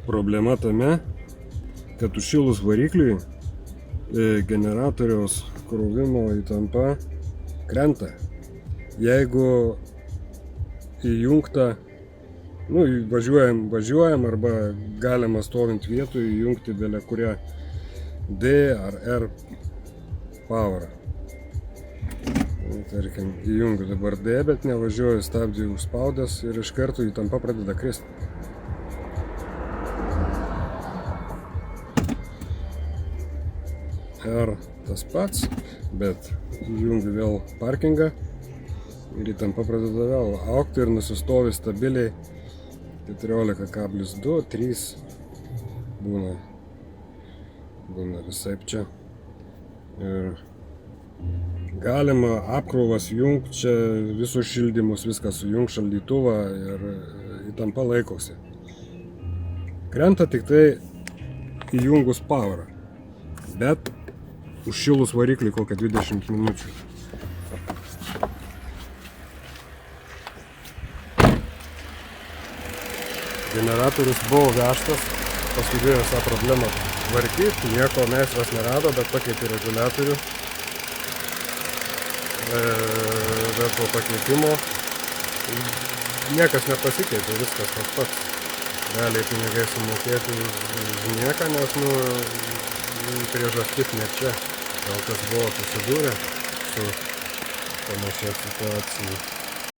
Problema tame, kad užšilus varikliui generatoriaus krovimo įtampa krenta. Jeigu įjungta, važiuojam arba galima stovint vietoj įjungti belę kurią D ar R powerą. Tarkim, įjungiu dabar D, bet nevažiuoju, stabdį užspaudęs ir iš karto įtampa pradeda kristi. R tas pats, bet įjungiu vėl parkingą ir įtampa pradeda vėl augti ir nusistovi stabiliai 14,2, 3 būna visaip čia. Ir galima apkrovas jungti, čia visus šildymus, viską sujungt, šaldytuvą ir įtampa laikosi. Krenta tik tai įjungus powerą, bet užšilus variklį kokią 20 minučių. Generatorius buvo vežtas, paskubėjo visą problemą tvarkyti, nieko meistras nerado, bet pakeitė reguliatorių. Bet po pakeitimo niekas nepasikeitė, viskas tas pats. Realiai pinigai sumokėti už nieką, nes priežastis ne čia. Gal kas buvo susidūrę su panašia situacija.